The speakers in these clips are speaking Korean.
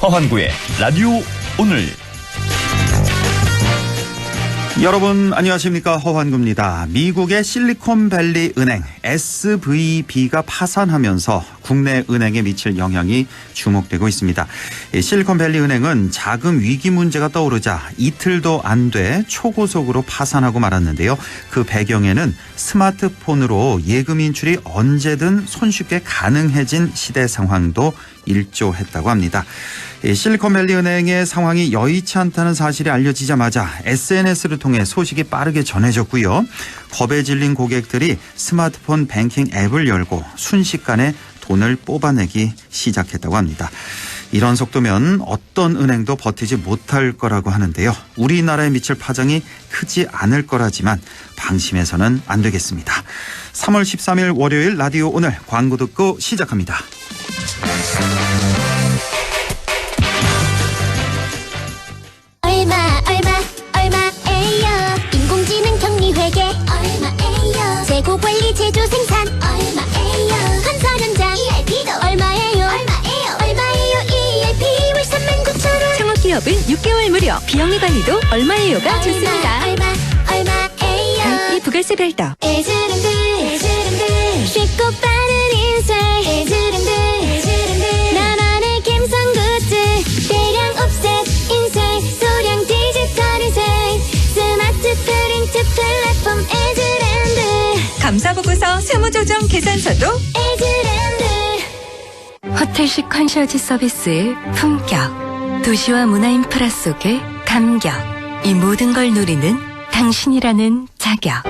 허환구의 라디오 오늘. 여러분 안녕하십니까, 허환구입니다. 미국의 실리콘밸리 은행 SVB가 파산하면서 국내 은행에 미칠 영향이 주목되고 있습니다. 실리콘밸리 은행은 자금 위기 문제가 떠오르자 이틀도 안 돼 초고속으로 파산하고 말았는데요. 그 배경에는 스마트폰으로 예금 인출이 언제든 손쉽게 가능해진 시대 상황도 일조했다고 합니다. 실리콘밸리 은행의 상황이 여의치 않다는 사실이 알려지자마자 SNS를 통해 소식이 빠르게 전해졌고요. 겁에 질린 고객들이 스마트폰 뱅킹 앱을 열고 순식간에 돈을 뽑아내기 시작했다고 합니다. 이런 속도면 어떤 은행도 버티지 못할 거라고 하는데요. 우리나라에 미칠 파장이 크지 않을 거라지만 방심해서는 안 되겠습니다. 3월 13일 월요일 라디오 오늘 광고 듣고 시작합니다. 얼마에요? 인공지능 격리회계 얼마에요? 재고관리 제조 생산 얼마에요? 건설 현장 ERP도 얼마에요? 얼마에요? ERP 월 39,000원. 창업기업은 6개월 무료, 비영리 관리도 얼마에요가 좋습니다. 얼마에요? 이 부가세 별도. 에즈랜드 쉽고 빠른 인쇄 에즈랜드 나만의 감성 굿즈 대량 옵셋 인쇄 소량 디지털 인쇄 스마트 프린트 플랫폼 에즈랜드 감사보고서, 세무조정, 계산서도 에즈랜드. 호텔식 컨셔지 서비스의 품격, 도시와 문화 인프라 속의 감격, 이 모든 걸 누리는 당신이라는 자격.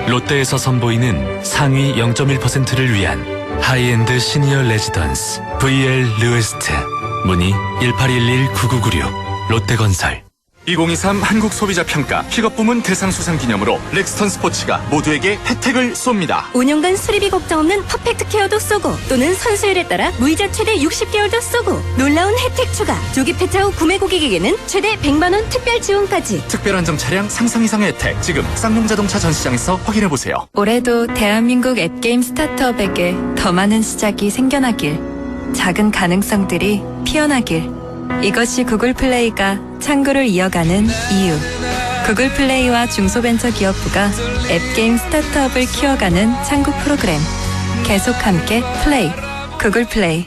롯데에서 선보이는 상위 0.1%를 위한 하이엔드 시니어 레지던스 VL 르웨스트. 문의 1811-9996 롯데건설. 2023 한국소비자평가 픽업부문 대상수상 기념으로 렉스턴 스포츠가 모두에게 혜택을 쏩니다. 5년간 수리비 걱정 없는 퍼펙트 케어도 쏘고, 또는 선수율에 따라 무이자 최대 60개월도 쏘고, 놀라운 혜택 추가, 조기 폐차 후 구매 고객에게는 최대 100만원 특별 지원까지. 특별 한정 차량 상상 이상의 혜택, 지금 쌍용자동차 전시장에서 확인해보세요. 올해도 대한민국 앱게임 스타트업에게 더 많은 시작이 생겨나길, 작은 가능성들이 피어나길. 이것이 구글 플레이가 창구를 이어가는 이유. 구글 플레이와 중소벤처기업부가 앱게임 스타트업을 키워가는 창구 프로그램. 계속 함께 플레이. 구글 플레이.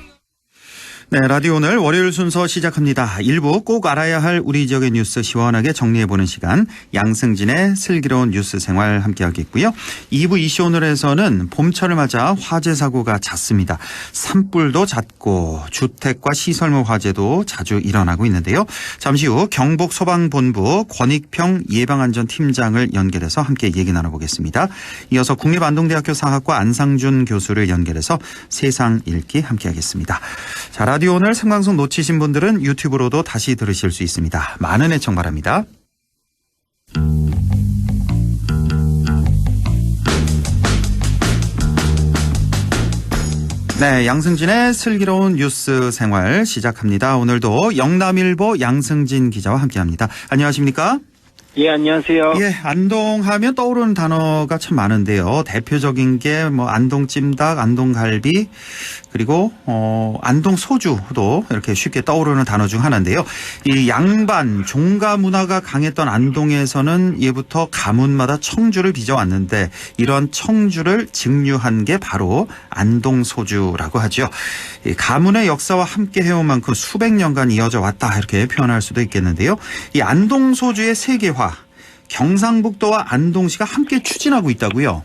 네, 라디오 오늘 월요일 순서 시작합니다. 1부 꼭 알아야 할 우리 지역의 뉴스 시원하게 정리해보는 시간, 양승진의 슬기로운 뉴스 생활 함께하겠고요. 2부 이슈 오늘에서는 봄철을 맞아 화재 사고가 잦습니다. 산불도 잦고 주택과 시설물 화재도 자주 일어나고 있는데요. 잠시 후 경북소방본부 권익평 예방안전팀장을 연결해서 함께 얘기 나눠보겠습니다. 이어서 국립안동대학교 사학과 안상준 교수를 연결해서 세상 읽기 함께하겠습니다. 자, 라디오 오늘 생방송 놓치신 분들은 유튜브로도 다시 들으실 수 있습니다. 많은 애청 바랍니다. 네, 양승진의 슬기로운 뉴스 생활 시작합니다. 오늘도 영남일보 양승진 기자와 함께합니다. 안녕하십니까? 예, 안녕하세요. 예, 안동하면 떠오르는 단어가 참 많은데요. 대표적인 게 뭐 안동찜닭, 안동갈비, 그리고 안동 소주도 이렇게 쉽게 떠오르는 단어 중 하나인데요. 이 양반 종가 문화가 강했던 안동에서는 예부터 가문마다 청주를 빚어왔는데, 이런 청주를 증류한 게 바로 안동 소주라고 하죠. 이 가문의 역사와 함께 해온 만큼 수백 년간 이어져 왔다, 이렇게 표현할 수도 있겠는데요. 이 안동 소주의 세계화, 경상북도와 안동시가 함께 추진하고 있다고요?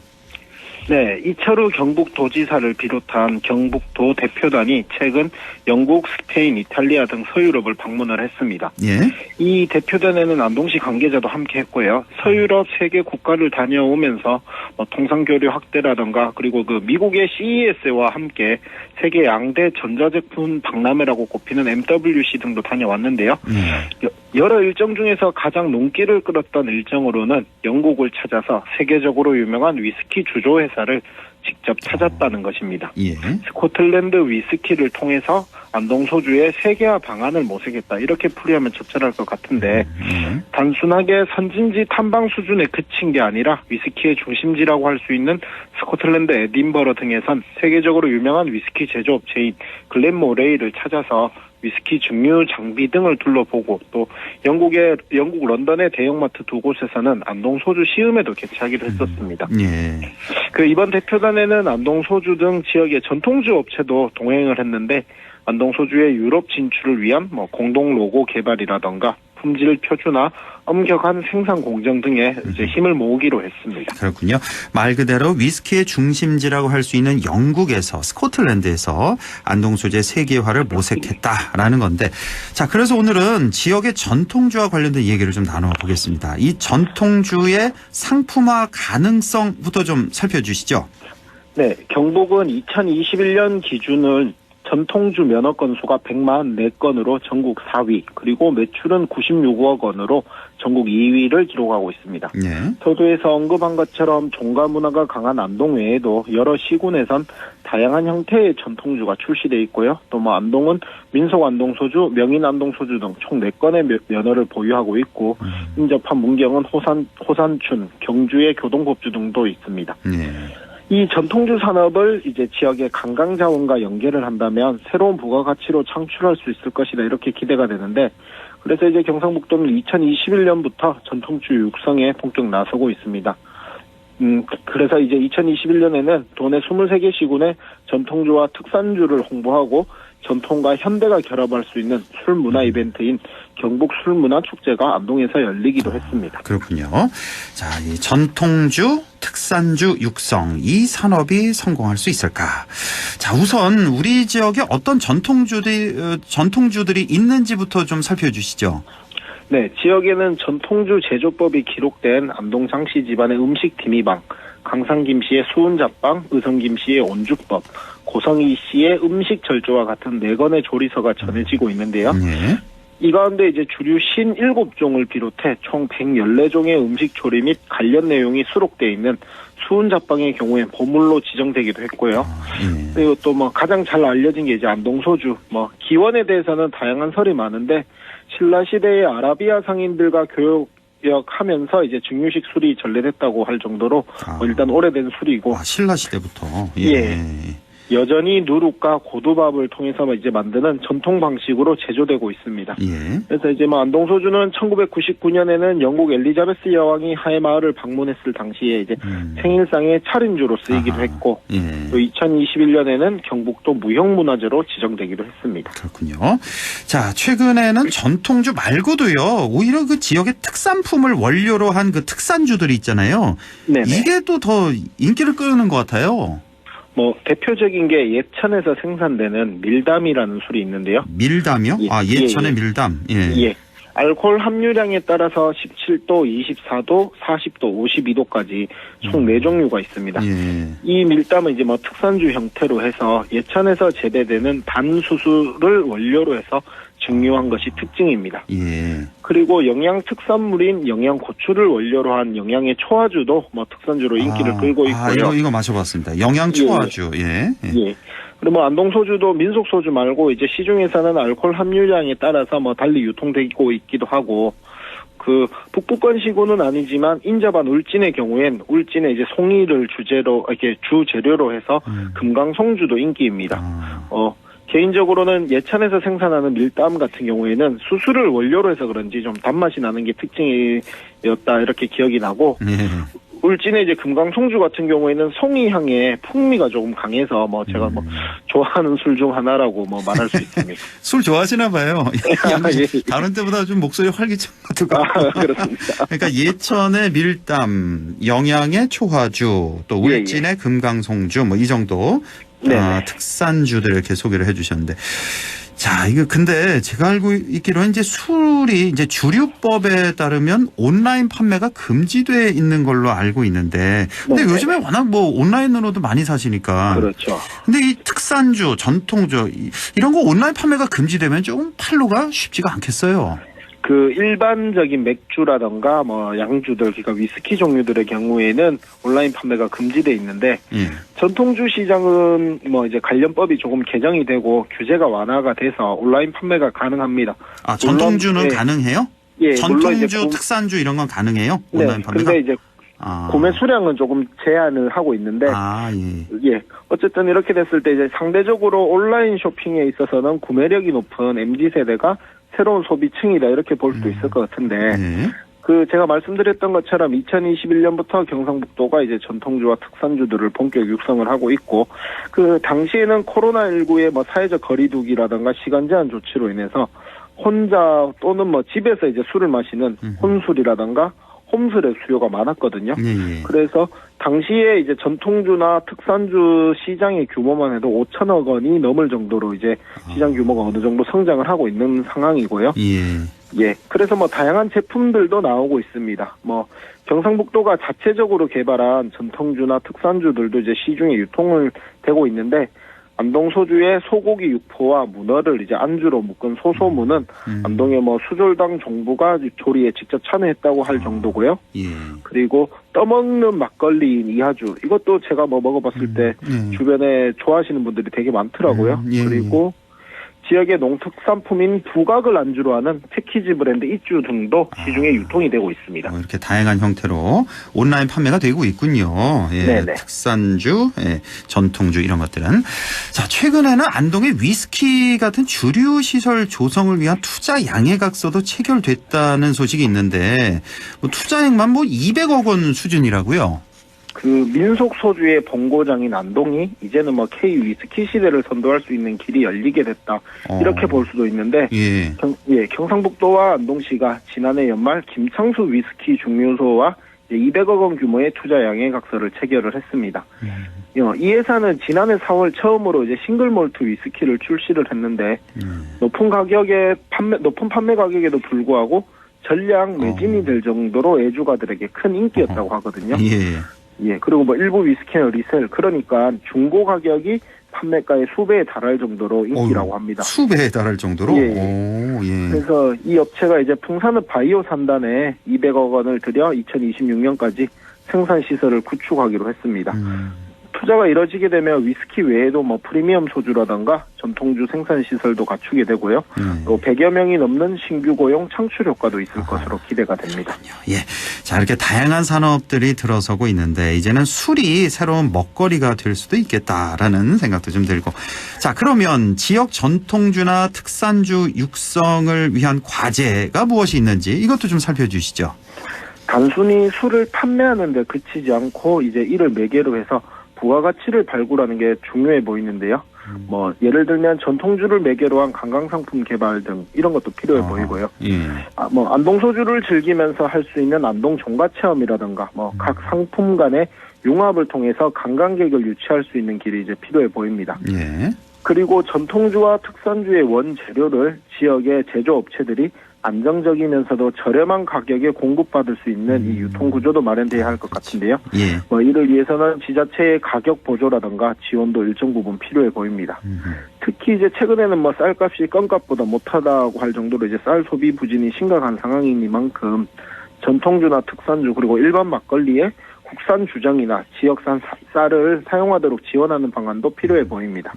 네, 이철우 경북도지사를 비롯한 경북도 대표단이 최근 영국, 스페인, 이탈리아 등 서유럽을 방문을 했습니다. 예. 이 대표단에는 안동시 관계자도 함께 했고요. 서유럽 세 개 국가를 다녀오면서 통상교류 확대라든가, 그리고 그 미국의 CES와 함께 세계 양대 전자제품 박람회라고 꼽히는 MWC 등도 다녀왔는데요. 여러 일정 중에서 가장 눈길을 끌었던 일정으로는 영국을 찾아서 세계적으로 유명한 위스키 주조 회사를 직접 찾았다는 것입니다. 예. 스코틀랜드 위스키를 통해서 안동 소주의 세계화 방안을 모색했다, 이렇게 풀이하면 적절할 것 같은데, 단순하게 선진지 탐방 수준에 그친 게 아니라 위스키의 중심지라고 할 수 있는 스코틀랜드 에딘버러 등에선 세계적으로 유명한 위스키 제조업체인 글렌모레이를 찾아서 위스키 증류 장비 등을 둘러보고 또 영국 런던의 대형마트 두 곳에서는 안동 소주 시음회도 개최하기로 했었습니다. 예. 그 이번 대표단에는 안동 소주 등 지역의 전통주 업체도 동행을 했는데 안동 소주의 유럽 진출을 위한 공동 로고 개발이라던가 품질 표준화, 엄격한 생산 공정 등에 이제 힘을 모으기로 했습니다. 그렇군요. 말 그대로 위스키의 중심지라고 할 수 있는 영국에서 스코틀랜드에서 안동 소주의 세계화를 모색했다라는 건데, 자 그래서 오늘은 지역의 전통주와 관련된 얘기를 좀 나눠보겠습니다. 이 전통주의 상품화 가능성부터 좀 살펴주시죠. 네, 경북은 2021년 기준을 전통주 면허 건수가 144건으로 전국 4위, 그리고 매출은 96억 원으로 전국 2위를 기록하고 있습니다. 예. 서두에서 언급한 것처럼 종가 문화가 강한 안동 외에도 여러 시군에선 다양한 형태의 전통주가 출시돼 있고요. 또 안동은 민속 안동 소주, 명인 안동 소주 등 총 4건의 면허를 보유하고 있고 인접한 문경은 호산춘, 경주의 교동법주 등도 있습니다. 예. 이 전통주 산업을 이제 지역의 관광 자원과 연계를 한다면 새로운 부가가치로 창출할 수 있을 것이다 이렇게 기대가 되는데, 그래서 이제 경상북도는 2021년부터 전통주 육성에 본격 나서고 있습니다. 그래서 이제 2021년에는 도내 23개 시군에 전통주와 특산주를 홍보하고 전통과 현대가 결합할 수 있는 술문화 이벤트인 경북 술문화 축제가 안동에서 열리기도 했습니다. 그렇군요. 자, 이 전통주, 특산주 육성, 이 산업이 성공할 수 있을까? 자, 우선 우리 지역에 어떤 전통주들이 있는지부터 좀 살펴주시죠. 네, 지역에는 전통주 제조법이 기록된 안동 장씨 집안의 음식 디미방, 강상 김씨의 수은잡방, 의성 김씨의 온죽법, 고성희 씨의 음식 절조와 같은 4건의 조리서가 전해지고 있는데요. 예. 이 가운데 이제 주류 57종을 비롯해 총 114종의 음식 조리 및 관련 내용이 수록되어 있는 수은잡방의 경우에 보물로 지정되기도 했고요. 예. 그리고 또 가장 잘 알려진 게 이제 안동 소주, 기원에 대해서는 다양한 설이 많은데 신라 시대의 아라비아 상인들과 교역하면서 이제 증류식 술이 전래됐다고 할 정도로 일단 오래된 술이고. 신라 시대부터. 예. 여전히 누룩과 고두밥을 통해서 이제 만드는 전통 방식으로 제조되고 있습니다. 예. 그래서 이제 안동 소주는 1999년에는 영국 엘리자베스 여왕이 하회마을을 방문했을 당시에 이제 생일상의 차림주로 쓰이기도 했고, 예. 또 2021년에는 경북도 무형문화재로 지정되기도 했습니다. 그렇군요. 자, 최근에는 전통주 말고도요, 오히려 그 지역의 특산품을 원료로 한 그 특산주들이 있잖아요. 네네. 이게 또 더 인기를 끄는 것 같아요. 대표적인 게 예천에서 생산되는 밀담이라는 술이 있는데요. 밀담이요? 예, 예천의 밀담. 예. 예. 알코올 함유량에 따라서 17도, 24도, 40도, 52도까지 총 4종류가 있습니다. 예. 이 밀담은 이제 특산주 형태로 해서 예천에서 재배되는 단수수를 원료로 해서 증류한 것이 특징입니다. 예. 그리고 영양 특산물인 영양 고추를 원료로 한 영양의 초화주도 특산주로 인기를 끌고 있고요. 이거 마셔봤습니다. 영양 초화주. 예. 예. 그리고 안동 소주도 민속 소주 말고 이제 시중에서는 알코올 함유량에 따라서 달리 유통되고 있기도 하고, 그 북부권 시군은 아니지만 인접한 울진의 경우엔 울진의 이제 송이를 주재료로 해서 금강송주도 인기입니다. 개인적으로는 예천에서 생산하는 밀담 같은 경우에는 수수를 원료로 해서 그런지 좀 단맛이 나는 게 특징이었다 이렇게 기억이 나고, 예. 울진의 이제 금강송주 같은 경우에는 송이향의 풍미가 조금 강해서 제가 좋아하는 술 중 하나라고 말할 수 있습니다. 술 좋아하시나 봐요. 예. 다른 때보다 좀 목소리 활기찬 것도 같고. 그렇습니다. 그러니까 예천의 밀담, 영양의 초화주, 또 울진의 금강송주 이 정도 특산주들 이렇게 소개를 해주셨는데. 자, 이거 근데 제가 알고 있기로는 이제 술이 이제 주류법에 따르면 온라인 판매가 금지돼 있는 걸로 알고 있는데, 근데 요즘에 워낙 온라인으로도 많이 사시니까. 그렇죠. 근데 이 특산주, 전통주 이런 거 온라인 판매가 금지되면 조금 판로가 쉽지가 않겠어요. 그 일반적인 맥주라던가 양주들, 그러니까 위스키 종류들의 경우에는 온라인 판매가 금지돼 있는데, 전통주 시장은 이제 관련법이 조금 개정이 되고 규제가 완화가 돼서 온라인 판매가 가능합니다. 전통주는 가능해요? 예. 전통주, 특산주 이런 건 가능해요? 온라인 판매가? 근데 이제 구매 수량은 조금 제한을 하고 있는데 예. 어쨌든 이렇게 됐을 때 이제 상대적으로 온라인 쇼핑에 있어서는 구매력이 높은 MZ세대가 새로운 소비층이다 이렇게 볼 수도 있을 것 같은데 제가 말씀드렸던 것처럼 2021년부터 경상북도가 이제 전통주와 특산주들을 본격 육성을 하고 있고 당시에는 코로나19의 뭐 사회적 거리두기라든가 시간 제한 조치로 인해서 혼자 또는 뭐 집에서 이제 술을 마시는 혼술이라든가 홈술의 수요가 많았거든요. 그래서 당시에 이제 전통주나 특산주 시장의 규모만 해도 5천억 원이 넘을 정도로 이제 시장 규모가 어느 정도 성장을 하고 있는 상황이고요. 예. 그래서 뭐 다양한 제품들도 나오고 있습니다. 뭐 경상북도가 자체적으로 개발한 전통주나 특산주들도 이제 시중에 유통을 되고 있는데 안동소주의 소고기 육포와 문어를 이제 안주로 묶은 소소문은 안동의 뭐 수졸당 종부가 조리에 직접 참여했다고 할 정도고요. 그리고 떠먹는 막걸리인 이하주 이것도 제가 뭐 먹어봤을 때 주변에 좋아하시는 분들이 되게 많더라고요. 그리고 지역의 농특산품인 부각을 안주로 하는 패키지 브랜드 이주 등도 시중에 유통이 되고 있습니다. 이렇게 다양한 형태로 온라인 판매가 되고 있군요. 네네. 특산주, 전통주 이런 것들은. 자, 최근에는 안동의 위스키 같은 주류 시설 조성을 위한 투자 양해각서도 체결됐다는 소식이 있는데 투자액만 200억 원 수준이라고요. 민속 소주의 본고장인 안동이 이제는 뭐 K 위스키 시대를 선도할 수 있는 길이 열리게 됐다. 이렇게 볼 수도 있는데, 경상북도와 안동시가 지난해 연말 김창수 위스키 중류소와 200억 원 규모의 투자 양해각서를 체결을 했습니다. 이 회사는 지난해 4월 처음으로 이제 싱글몰트 위스키를 출시를 했는데, 높은 판매 가격에도 불구하고 전량 매진이 될 정도로 애주가들에게 큰 인기였다고 하거든요. 그리고 뭐 일부 위스키는 리셀, 그러니까 중고 가격이 판매가의 수배에 달할 정도로 인기라고 합니다. 수배에 달할 정도로? 그래서 이 업체가 이제 풍산읍 바이오 산단에 200억 원을 들여 2026년까지 생산시설을 구축하기로 했습니다. 투자가 이뤄지게 되면 위스키 외에도 뭐 프리미엄 소주라든가 전통주 생산시설도 갖추게 되고요. 또 100여 명이 넘는 신규 고용 창출 효과도 있을 것으로 기대가 됩니다. 자, 이렇게 다양한 산업들이 들어서고 있는데 이제는 술이 새로운 먹거리가 될 수도 있겠다라는 생각도 좀 들고. 자, 그러면 지역 전통주나 특산주 육성을 위한 과제가 무엇이 있는지 이것도 좀 살펴주시죠. 단순히 술을 판매하는 데 그치지 않고 이제 이를 매개로 해서 부가가치를 발굴하는 게 중요해 보이는데요. 뭐 예를 들면 전통주를 매개로 한 관광상품 개발 등 이런 것도 필요해 보이고요. 뭐 안동 소주를 즐기면서 할 수 있는 안동 종가 체험이라든가 뭐 각 상품 간의 융합을 통해서 관광객을 유치할 수 있는 길이 이제 필요해 보입니다. 그리고 전통주와 특산주의 원재료를 지역의 제조업체들이 안정적이면서도 저렴한 가격에 공급받을 수 있는 이 유통구조도 마련돼야 할 것 같은데요. 뭐 이를 위해서는 지자체의 가격 보조라든가 지원도 일정 부분 필요해 보입니다. 특히 이제 최근에는 뭐 쌀값이 껌값보다 못하다고 할 정도로 이제 쌀 소비 부진이 심각한 상황이니만큼 전통주나 특산주 그리고 일반 막걸리에 국산 주정이나 지역산 쌀을 사용하도록 지원하는 방안도 필요해 보입니다.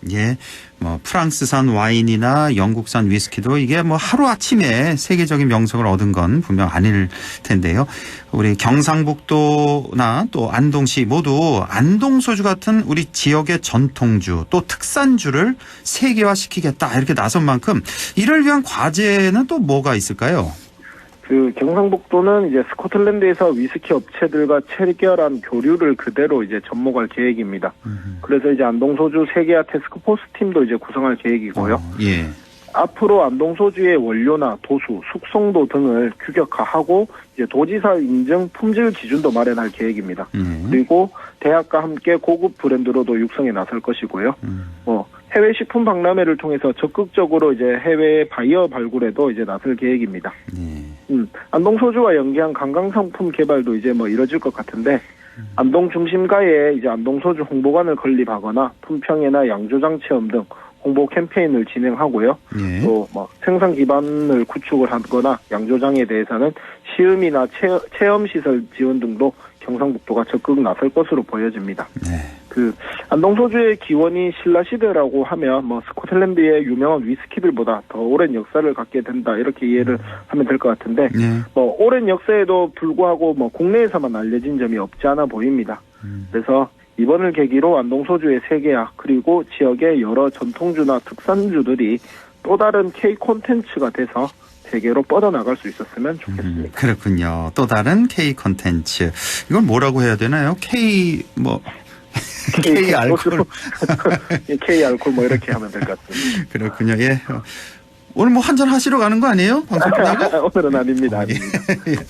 뭐 프랑스산 와인이나 영국산 위스키도 이게 뭐 하루아침에 세계적인 명성을 얻은 건 분명 아닐 텐데요. 우리 경상북도나 또 안동시 모두 안동소주 같은 우리 지역의 전통주 또 특산주를 세계화시키겠다 이렇게 나선 만큼 이를 위한 과제는 또 뭐가 있을까요? 경상북도는 이제 스코틀랜드에서 위스키 업체들과 체결한 교류를 그대로 이제 접목할 계획입니다. 그래서 이제 안동소주 세계화 테스크포스 팀도 이제 구성할 계획이고요. 앞으로 안동소주의 원료나 도수, 숙성도 등을 규격화하고 이제 도지사 인증 품질 기준도 마련할 계획입니다. 그리고 대학과 함께 고급 브랜드로도 육성에 나설 것이고요. 해외 식품 박람회를 통해서 적극적으로 이제 해외 바이어 발굴에도 이제 나설 계획입니다. 안동 소주와 연계한 관광상품 개발도 이제 뭐 이뤄질 것 같은데 안동 중심가에 이제 안동 소주 홍보관을 건립하거나 품평회나 양조장 체험 등 홍보 캠페인을 진행하고요. 또 뭐 생산 기반을 구축을 하거나 양조장에 대해서는 시음이나 체험 시설 지원 등도 경상북도가 적극 나설 것으로 보여집니다. 그 안동소주의 기원이 신라시대라고 하면 뭐 스코틀랜드의 유명한 위스키들보다 더 오랜 역사를 갖게 된다 이렇게 이해를 하면 될 것 같은데 네. 뭐 오랜 역사에도 불구하고 뭐 국내에서만 알려진 점이 없지 않아 보입니다. 그래서 이번을 계기로 안동소주의 세계화 그리고 지역의 여러 전통주나 특산주들이 또 다른 K 콘텐츠가 돼서 세계로 뻗어나갈 수 있었으면 좋겠습니다. 그렇군요. 또 다른 K 콘텐츠. 이걸 뭐라고 해야 되나요? K K 알콜. K 알콜 뭐 이렇게 하면 될 것 같습니다. 그렇군요. 예. 오늘 뭐 한잔 하시러 가는 거 아니에요? 방송 끝나고? 오늘은 아닙니다. 아닙니다.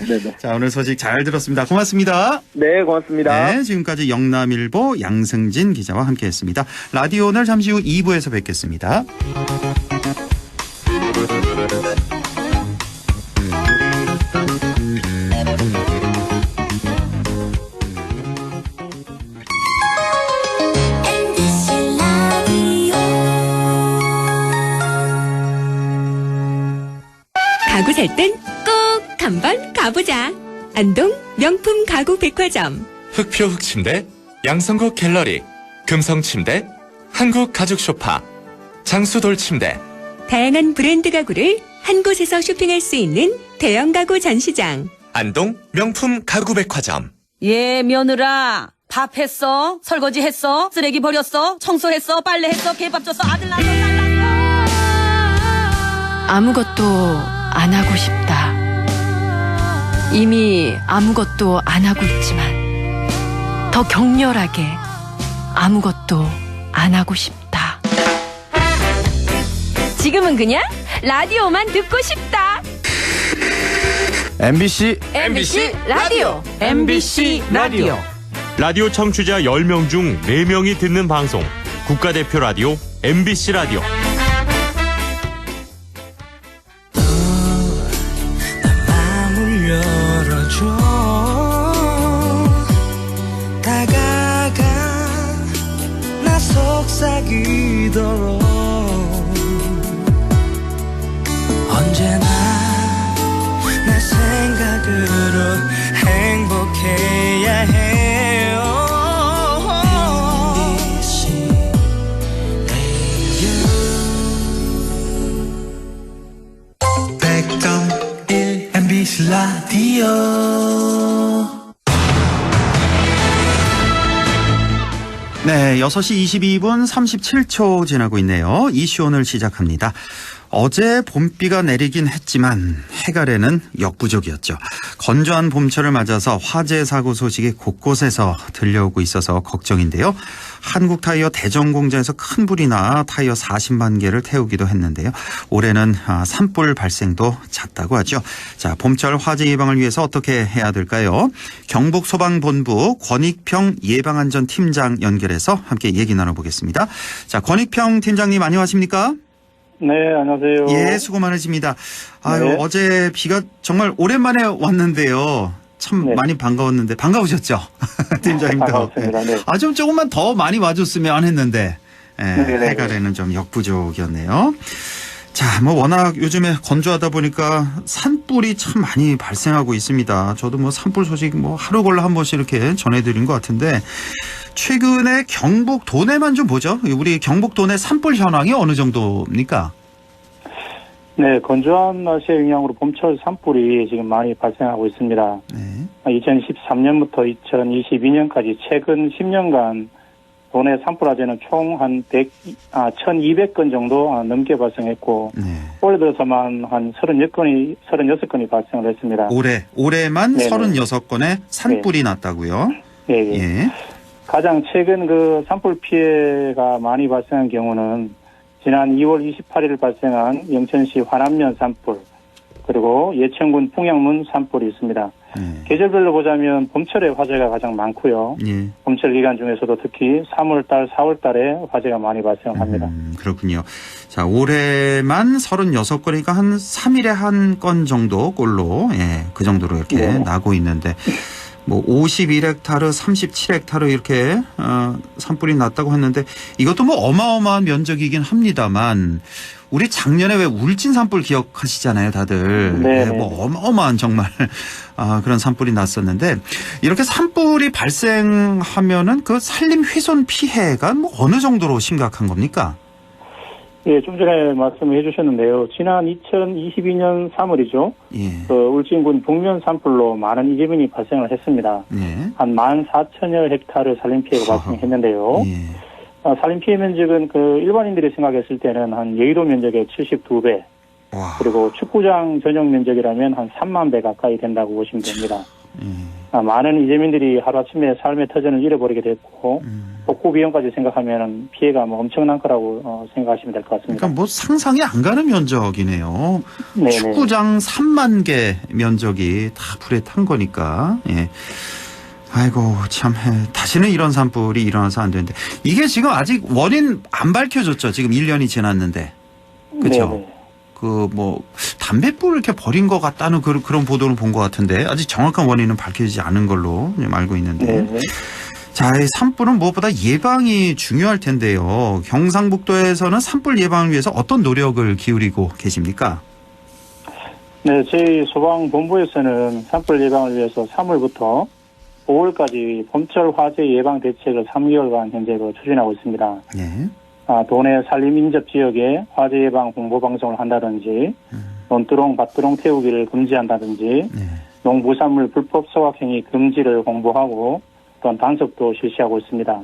네네. 자, 오늘 소식 잘 들었습니다. 고맙습니다. 네, 고맙습니다. 네, 지금까지 영남일보 양승진 기자와 함께했습니다. 라디오 오늘 잠시 후 2부에서 뵙겠습니다. MBC 라디오 가구 살 땐 꼭 한번 가보자. 안동 명품 가구 백화점. 흑표 흑침대, 양성국 갤러리, 금성침대, 한국 가죽 소파, 장수돌 침대. 다양한 브랜드 가구를 한 곳에서 쇼핑할 수 있는 대형 가구 전시장. 안동 명품 가구 백화점. 예, 며느라. 밥 했어? 설거지 했어? 쓰레기 버렸어? 청소했어? 빨래했어? 개밥 줬어? 아들 낳았어? 딸 낳았어? 아무것도 안 하고 싶다. 이미 아무것도 안 하고 있지만 더 격렬하게 아무것도 안 하고 싶다. 지금은 그냥 라디오만 듣고 싶다. MBC 라디오. MBC 라디오. 라디오 청취자 10명 중 4명이 듣는 방송 국가대표 라디오 MBC 라디오. 마음을 열어줘 다가가 나 속삭이도록 언제나 내 생각으로 행복해야 해요. MBC 라디오. 네, 6시 22분 37초 지나고 있네요. 이슈 오늘 시작합니다. 어제 봄비가 내리긴 했지만 해갈에는 역부족이었죠. 건조한 봄철을 맞아서 화재 사고 소식이 곳곳에서 들려오고 있어서 걱정인데요. 한국타이어 대전공장에서 큰 불이 나 타이어 40만 개를 태우기도 했는데요. 올해는 산불 발생도 잦다고 하죠. 자, 봄철 화재 예방을 위해서 어떻게 해야 될까요? 경북소방본부 권익평 예방안전팀장 연결해서 함께 얘기 나눠보겠습니다. 자, 권익평 팀장님 안녕하십니까? 네, 안녕하세요. 예, 수고 많으십니다. 아유, 네. 어제 비가 정말 오랜만에 왔는데요. 참 네. 많이 반가웠는데 반가우셨죠? 팀장님도. 반갑습니다. 네. 아, 좀 조금만 더 많이 와줬으면 했는데 네네. 해갈에는 좀 역부족이었네요. 자, 뭐 워낙 요즘에 건조하다 보니까 산불이 참 많이 발생하고 있습니다. 저도 뭐 산불 소식 뭐 하루 걸러 한 번씩 이렇게 전해드린 것 같은데 최근에 경북 도내만 좀 보죠. 우리 경북 도내 산불 현황이 어느 정도입니까? 네, 건조한 날씨의 영향으로 봄철 산불이 지금 많이 발생하고 있습니다. 네. 2013년부터 2022년까지 최근 10년간 도내 산불 화재는 총 한 1,200건 정도 넘게 발생했고 네. 올해 들어서만 한 36건이 발생을 했습니다. 올해만 네네. 36건의 산불이 났다고요? 예, 예. 예. 가장 최근 그 산불 피해가 많이 발생한 경우는 지난 2월 28일 발생한 영천시 화남면 산불 그리고 예천군 풍양문 산불이 있습니다. 계절별로 보자면 봄철에 화재가 가장 많고요. 예. 봄철 기간 중에서도 특히 3월달, 4월달에 화재가 많이 발생합니다. 그렇군요. 자, 올해만 36건이니까 한 3일에 한 건 정도 꼴로, 예, 그 정도로 이렇게 네. 나고 있는데, 뭐 51헥타르, 37헥타르 이렇게 산불이 났다고 했는데 이것도 뭐 어마어마한 면적이긴 합니다만 우리 작년에 왜 울진 산불 기억하시잖아요, 다들. 네. 뭐 어마어마한 정말 그런 산불이 났었는데 이렇게 산불이 발생하면은 그 산림 훼손 피해가 뭐 어느 정도로 심각한 겁니까? 예, 좀 전에 말씀을 해주셨는데요. 지난 2022년 3월이죠. 예. 그 울진군 북면 산불로 많은 이재민이 발생을 했습니다. 예. 한 14,000여 헥타르 산림 피해가 발생했는데요. 예. 산림 피해 면적은 그 일반인들이 생각했을 때는 한 여의도 면적의 72배. 와. 그리고 축구장 전용 면적이라면 한 3만 배 가까이 된다고 보시면 됩니다. 많은 이재민들이 하루아침에 삶의 터전을 잃어버리게 됐고 복구 비용까지 생각하면 피해가 뭐 엄청난 거라고 생각하시면 될 것 같습니다. 그러니까 뭐 상상이 안 가는 면적이네요. 네네. 축구장 3만 개 면적이 다 불에 탄 거니까. 예. 아이고 참 다시는 이런 산불이 일어나서 안 되는데 이게 지금 아직 원인 안 밝혀졌죠. 지금 1년이 지났는데. 그렇죠. 그 뭐 담뱃불 이렇게 버린 것 같다는 그런 보도를 본 것 같은데 아직 정확한 원인은 밝혀지지 않은 걸로 알고 있는데. 네네. 자, 이 산불은 무엇보다 예방이 중요할 텐데요. 경상북도에서는 산불 예방을 위해서 어떤 노력을 기울이고 계십니까? 네, 저희 소방본부에서는 산불 예방을 위해서 3월부터 5월까지 봄철 화재 예방 대책을 3개월간 현재 추진하고 있습니다. 네. 도내 산림 인접 지역에 화재 예방 홍보 방송을 한다든지, 논두렁, 밭두렁 태우기를 금지한다든지, 농부산물 불법 소각 행위 금지를 홍보하고, 또한 단속도 실시하고 있습니다.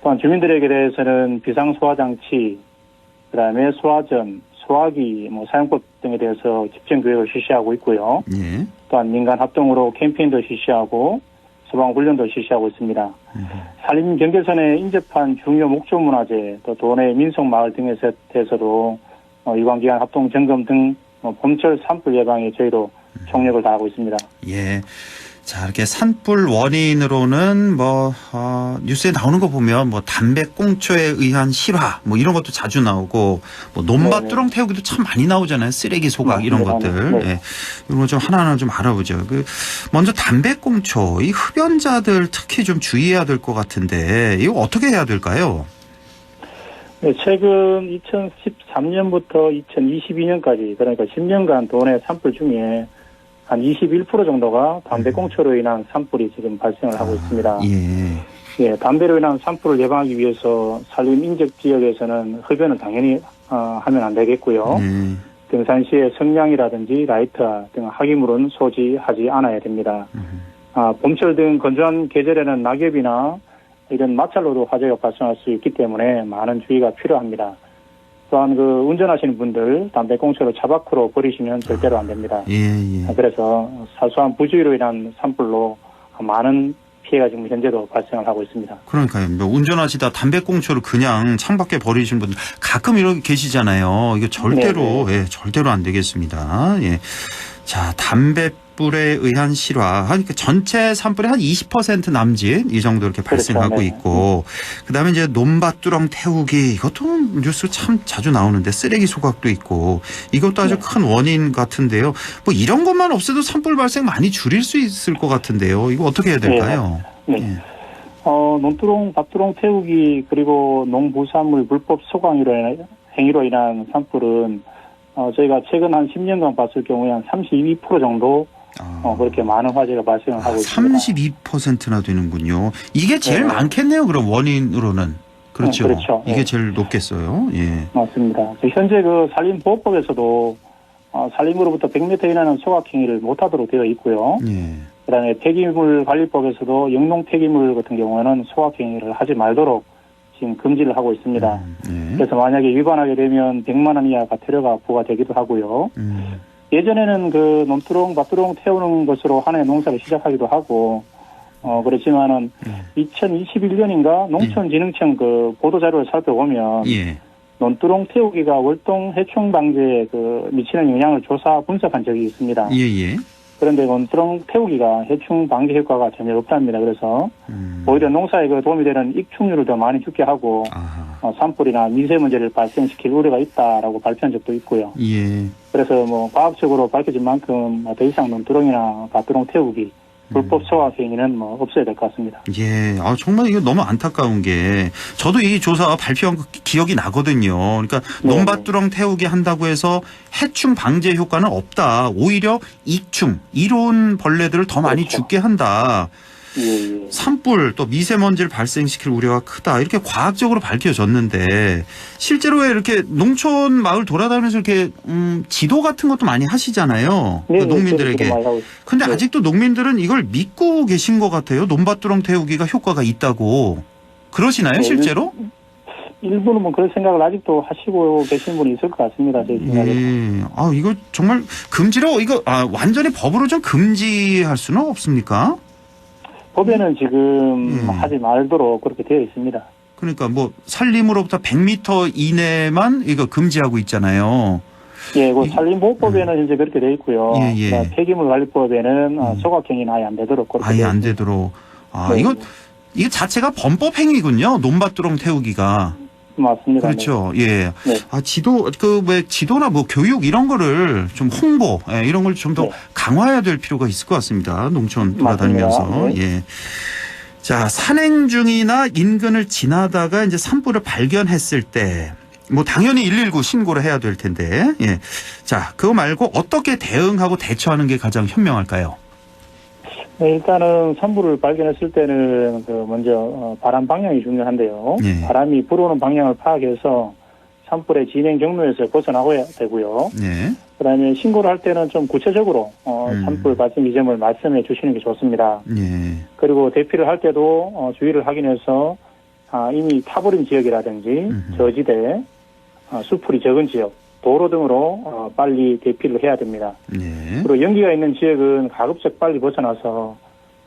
또한 주민들에게 대해서는 비상소화장치, 그다음에 소화전, 소화기, 사용법 등에 대해서 집행 교육을 실시하고 있고요. 예. 또한 민간 합동으로 캠페인도 실시하고 소방훈련도 실시하고 있습니다. 산림 경계선에 인접한 중요 목조 문화재, 또 도내 민속 마을 등에 대해서도 유관기관 합동 점검 등 봄철 산불 예방에 저희도 총력을 다하고 있습니다. 예. 자, 이렇게 산불 원인으로는 뉴스에 나오는 거 보면 담배꽁초에 의한 실화, 이런 것도 자주 나오고, 논밭두렁 태우기도 참 많이 나오잖아요. 쓰레기 소각, 이런 것들. 네. 예. 이런 거 좀 하나하나 좀 알아보죠. 먼저 담배꽁초, 이 흡연자들 특히 좀 주의해야 될 것 같은데, 이거 어떻게 해야 될까요? 네, 최근 2013년부터 2022년까지, 그러니까 10년간 도내 산불 중에 한 21% 정도가 담배꽁초로 인한 산불이 지금 발생을 하고 있습니다. 예, 담배로 인한 산불을 예방하기 위해서 산림 인접 지역에서는 흡연은 당연히 하면 안 되겠고요. 등산시에 성냥이라든지 라이터 등 하기물은 소지하지 않아야 됩니다. 봄철 등 건조한 계절에는 낙엽이나 이런 마찰로도 화재가 발생할 수 있기 때문에 많은 주의가 필요합니다. 또한 운전하시는 분들 담배꽁초를 차 밖으로 버리시면 절대로 안 됩니다. 그래서 사소한 부주의로 인한 산불로 많은 피해가 지금 현재도 발생을 하고 있습니다. 그러니까요. 운전하시다 담배꽁초를 그냥 창밖에 버리시는 분들 가끔 이렇게 계시잖아요. 이거 절대로 절대로 안 되겠습니다. 예. 자, 담뱃불에 의한 실화. 그러니까 전체 산불의 한 20% 남짓 이 정도 이렇게 발생하고 있고, 그다음에 이제 논밭두렁 태우기 이것도 뉴스 참 자주 나오는데 쓰레기 소각도 있고 이것도 아주 큰 원인 같은데요. 이런 것만 없어도 산불 발생 많이 줄일 수 있을 것 같은데요. 이거 어떻게 해야 될까요? 논두렁, 밭두렁 태우기 그리고 농부산물 불법 소각 행위로 인한 산불은 저희가 최근 한 10년간 봤을 경우에 한 32% 정도 그렇게 많은 화재가 발생을 하고 있습니다. 32%나 되는군요. 이게 제일 많겠네요. 그럼 원인으로는. 그렇죠. 그렇죠. 이게 제일 높겠어요. 예. 맞습니다. 현재 산림보호법에서도 산림으로부터 100m 이내는 소각 행위를 못하도록 되어 있고요. 그다음에 폐기물 관리법에서도 영농 폐기물 같은 경우에는 소각 행위를 하지 말도록 지금 금지를 하고 있습니다. 그래서 만약에 위반하게 되면 100만 원 이하 과태료가 부과되기도 하고요. 예전에는 논두렁, 밭두렁 태우는 것으로 하나의 농사를 시작하기도 하고, 그렇지만은 2021년인가 농촌진흥청 보도자료를 살펴보면 논두렁 태우기가 월동 해충 방제에 미치는 영향을 조사 분석한 적이 있습니다. 그런데 논두렁 태우기가 해충 방지 효과가 전혀 없답니다. 그래서 오히려 농사에 도움이 되는 익충률을 더 많이 죽게 하고 산불이나 미세먼지를 발생시킬 우려가 있다라고 발표한 적도 있고요. 그래서 과학적으로 밝혀진 만큼 더 이상 논두렁이나 밭두렁 태우기 불법 소각 행위는 뭐 없어야 될 것 같습니다. 예, 정말 이거 너무 안타까운 게 저도 이 조사 발표한 거 기억이 나거든요. 그러니까 논밭두렁 태우기 한다고 해서 해충 방제 효과는 없다. 오히려 익충, 이로운 벌레들을 더 많이 그렇죠. 죽게 한다. 예. 산불 또 미세먼지를 발생시킬 우려가 크다. 이렇게 과학적으로 밝혀졌는데 실제로 왜 이렇게 농촌 마을 돌아다니면서 이렇게 지도 같은 것도 많이 하시잖아요. 네, 그 농민들에게. 근데 아직도 농민들은 이걸 믿고 계신 것 같아요. 논밭두렁 태우기가 효과가 있다고. 그러시나요, 실제로? 일부는 뭐 그런 생각을 아직도 하시고 계신 분이 있을 것 같습니다. 제 생각에. 예. 이거 정말 금지로 완전히 법으로 좀 금지할 수는 없습니까? 법에는 지금 하지 말도록 그렇게 되어 있습니다. 그러니까 뭐 산림으로부터 100m 이내만 이거 금지하고 있잖아요. 예, 그 산림보호법에는 현재 그렇게 되어 있고요. 예. 그러니까 폐기물관리법에는 소각행위는 아예 안 되도록 그렇게 아예 되어 안 있습니다. 되도록. 네. 이거 자체가 범법 행위군요. 논밭두렁 태우기가. 맞습니다. 그렇죠. 예. 네. 지도나 뭐 교육 이런 거를 좀 홍보, 이런 걸 좀 더 강화해야 될 필요가 있을 것 같습니다. 농촌 돌아다니면서. 네. 예. 자, 산행 중이나 인근을 지나다가 이제 산불을 발견했을 때, 뭐 당연히 119 신고를 해야 될 텐데, 예. 자, 그거 말고 어떻게 대응하고 대처하는 게 가장 현명할까요? 네, 일단은 산불을 발견했을 때는 먼저 바람 방향이 중요한데요. 네. 바람이 불어오는 방향을 파악해서 산불의 진행 경로에서 벗어나고야 되고요. 네. 그다음에 신고를 할 때는 좀 구체적으로 산불 발생 지점을 말씀해 주시는 게 좋습니다. 네. 그리고 대피를 할 때도 주의를 확인해서 이미 타버린 지역이라든지 저지대, 수풀이 적은 지역, 도로 등으로 빨리 대피를 해야 됩니다. 네. 그리고 연기가 있는 지역은 가급적 빨리 벗어나서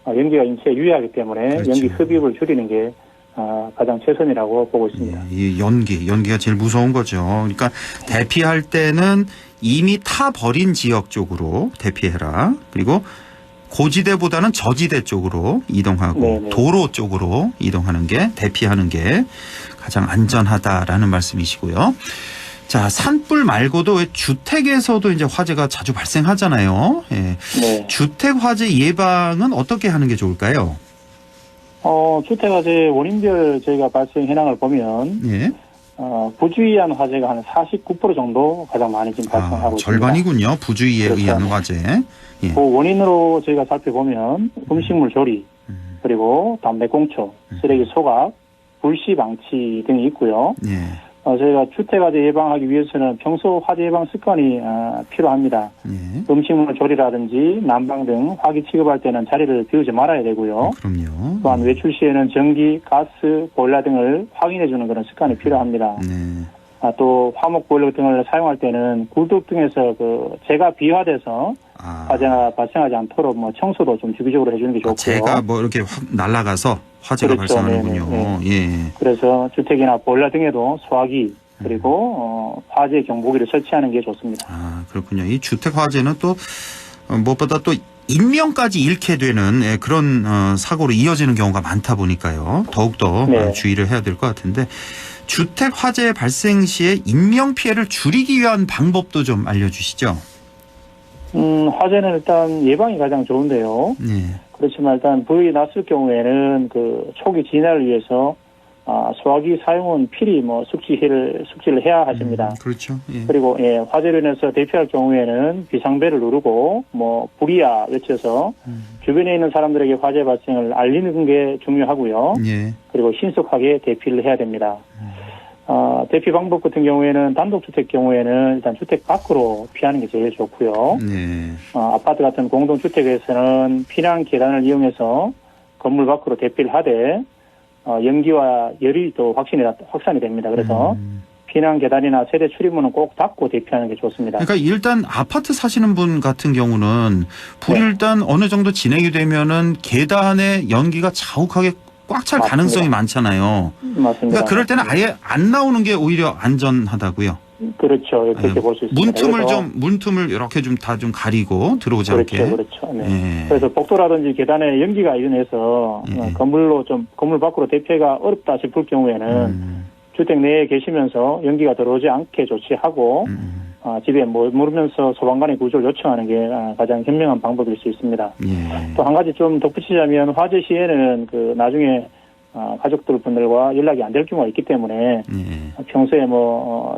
연기가 인체에 유해하기 때문에 그렇죠. 연기 흡입을 줄이는 게 가장 최선이라고 보고 있습니다. 이 연기가 제일 무서운 거죠. 그러니까 대피할 때는 이미 타버린 지역 쪽으로 대피해라. 그리고 고지대보다는 저지대 쪽으로 이동하고 네네. 도로 쪽으로 이동하는 게 대피하는 게 가장 안전하다라는 말씀이시고요. 자, 산불 말고도 왜 주택에서도 이제 화재가 자주 발생하잖아요. 예. 네. 주택 화재 예방은 어떻게 하는 게 좋을까요? 주택 화재 원인별 저희가 발생 현황을 보면 예. 부주의한 화재가 한 49% 정도 가장 많이 지금 발생하고 있습니다. 절반이군요. 부주의에 그렇죠. 의한 화재. 예. 그 원인으로 저희가 살펴보면 음식물 조리, 그리고 담배꽁초, 쓰레기 소각, 불씨 방치 등이 있고요. 예. 저희가 주택 화재 예방하기 위해서는 평소 화재 예방 습관이 필요합니다. 예. 음식물 조리라든지 난방 등 화기 취급할 때는 자리를 비우지 말아야 되고요. 그럼요. 또한 외출 시에는 전기, 가스, 보일러 등을 확인해 주는 그런 습관이 필요합니다. 네. 또 화목 보일러 등을 사용할 때는 굴뚝 등에서 재가 비화돼서 화재가 발생하지 않도록 청소도 좀 주기적으로 해주는 게 좋고요. 재가 뭐 이렇게 확 날아가서 화재가 그렇죠. 발생하는군요. 네네. 예. 그래서 주택이나 보일러 등에도 소화기 그리고 화재 경보기를 설치하는 게 좋습니다. 그렇군요. 이 주택 화재는 또 무엇보다 또 인명까지 잃게 되는 그런 사고로 이어지는 경우가 많다 보니까요. 더욱더 네. 주의를 해야 될 것 같은데 주택 화재 발생 시에 인명 피해를 줄이기 위한 방법도 좀 알려주시죠. 화재는 일단 예방이 가장 좋은데요. 네. 그렇지만 일단 불이 났을 경우에는 초기 진화를 위해서 소화기 사용은 필히 숙지를 해야 하십니다. 그렇죠. 예. 그리고 화재로 인해서 대피할 경우에는 비상벨을 누르고 불이야 외쳐서 주변에 있는 사람들에게 화재 발생을 알리는 게 중요하고요. 예. 그리고 신속하게 대피를 해야 됩니다. 대피 방법 같은 경우에는 단독주택 경우에는 일단 주택 밖으로 피하는 게 제일 좋고요. 네. 아파트 같은 공동주택에서는 피난 계단을 이용해서 건물 밖으로 대피를 하되 연기와 열이 또 확산이 됩니다. 그래서 피난 계단이나 세대 출입문은 꼭 닫고 대피하는 게 좋습니다. 그러니까 일단 아파트 사시는 분 같은 경우는 불이 일단 어느 정도 진행이 되면은 계단에 연기가 자욱하게 꽉 찰 가능성이 많잖아요. 맞습니다. 그러니까 그럴 때는 아예 안 나오는 게 오히려 안전하다고요. 그렇죠. 그렇게 볼 수 있습니다. 문틈을 이렇게 좀 다 좀 가리고 들어오지 않게. 그렇죠. 네. 그래서 복도라든지 계단에 연기가 인해서 건물 밖으로 대피가 어렵다 싶을 경우에는 주택 내에 계시면서 연기가 들어오지 않게 조치하고 집에 머무르면서 소방관의 구조를 요청하는 게 가장 현명한 방법일 수 있습니다. 예. 또 한 가지 좀 덧붙이자면 화재 시에는 그 나중에 가족들 분들과 연락이 안 될 경우가 있기 때문에 평소에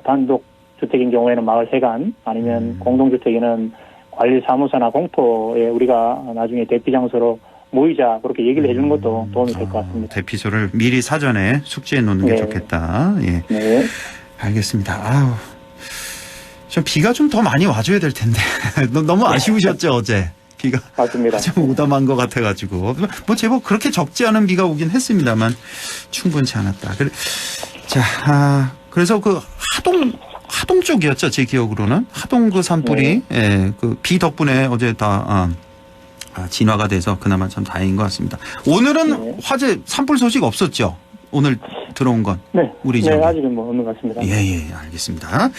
단독 주택인 경우에는 마을 회관 아니면 공동주택에는 관리사무소나 공터에 우리가 나중에 대피 장소로 모이자 그렇게 얘기를 해주는 것도 도움이 될 것 같습니다. 대피소를 미리 사전에 숙지해 놓는 게 네. 좋겠다. 예. 네. 알겠습니다. 아우. 좀 비가 좀 더 많이 와줘야 될 텐데. 너무 아쉬우셨죠, 어제? 비가. 맞습니다. 좀 오담한 것 같아가지고. 제법 그렇게 적지 않은 비가 오긴 했습니다만 충분치 않았다. 그래서 그 하동 쪽이었죠, 제 기억으로는. 하동 그 산불이, 예, 그 비 덕분에 어제 다, 진화가 돼서 그나마 참 다행인 것 같습니다. 오늘은 화재 산불 소식 없었죠? 오늘 들어온 건. 네. 우리 지역에. 네, 아직은 없는 것 같습니다. 예, 알겠습니다.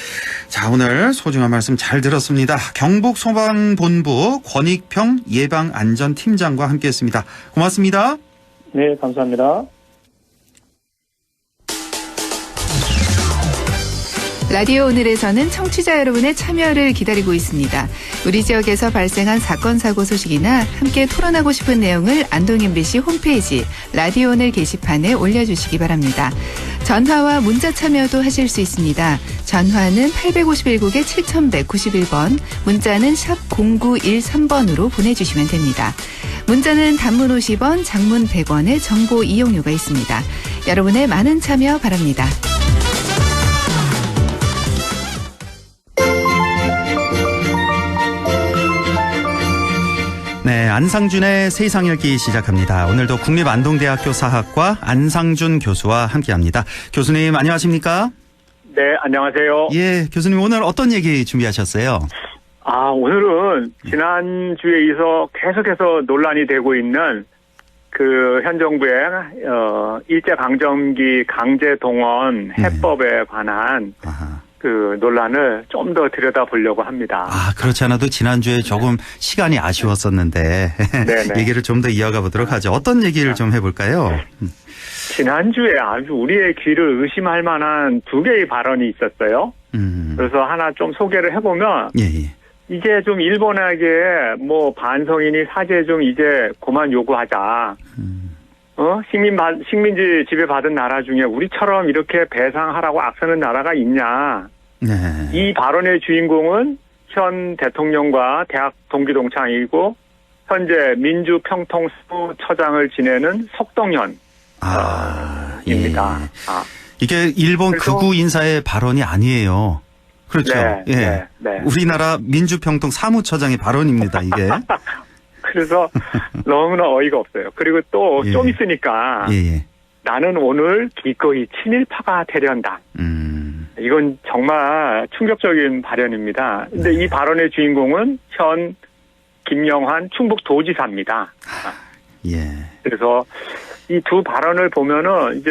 자, 오늘 소중한 말씀 잘 들었습니다. 경북소방본부 권익평 예방안전팀장과 함께했습니다. 고맙습니다. 네, 감사합니다. 라디오 오늘에서는 청취자 여러분의 참여를 기다리고 있습니다. 우리 지역에서 발생한 사건 사고 소식이나 함께 토론하고 싶은 내용을 안동 MBC 홈페이지 라디오 오늘 게시판에 올려주시기 바랍니다. 전화와 문자 참여도 하실 수 있습니다. 전화는 851국에 7191번, 문자는 샵 0913번으로 보내주시면 됩니다. 문자는 단문 50원, 장문 100원의 정보 이용료가 있습니다. 여러분의 많은 참여 바랍니다. 네, 안상준의 세상 읽기 시작합니다. 오늘도 국립안동대학교 사학과 안상준 교수와 함께합니다. 교수님 안녕하십니까? 네, 안녕하세요. 예, 교수님 오늘 어떤 얘기 준비하셨어요? 오늘은 지난주에 이어서 계속해서 논란이 되고 있는 그 현 정부의 일제강점기 강제동원 해법에 관한 그 논란을 좀 더 들여다보려고 합니다. 그렇지 않아도 지난주에 조금 시간이 아쉬웠었는데 얘기를 좀 더 이어가 보도록 하죠. 어떤 얘기를 좀 해볼까요? 지난주에 아주 우리의 귀를 의심할 만한 두 개의 발언이 있었어요. 그래서 하나 좀 소개를 해보면 이제 좀 일본에게 반성이니 사죄 좀 이제 그만 요구하자. 식민지 지배받은 나라 중에 우리처럼 이렇게 배상하라고 악서는 나라가 있냐. 이 발언의 주인공은 현 대통령과 대학 동기동창이고 현재 민주평통사무처장을 지내는 석동현 입니다. 이게 일본 극우 인사의 발언이 아니에요. 그렇죠. 네. 우리나라 민주평통사무처장의 발언입니다. 이게. 그래서 너무나 어이가 없어요. 그리고 또 좀 있으니까 나는 오늘 기꺼이 친일파가 되련다. 이건 정말 충격적인 발언입니다. 근데 이 발언의 주인공은 현 김영환 충북도지사입니다. 그래서 이 두 발언을 보면은 이제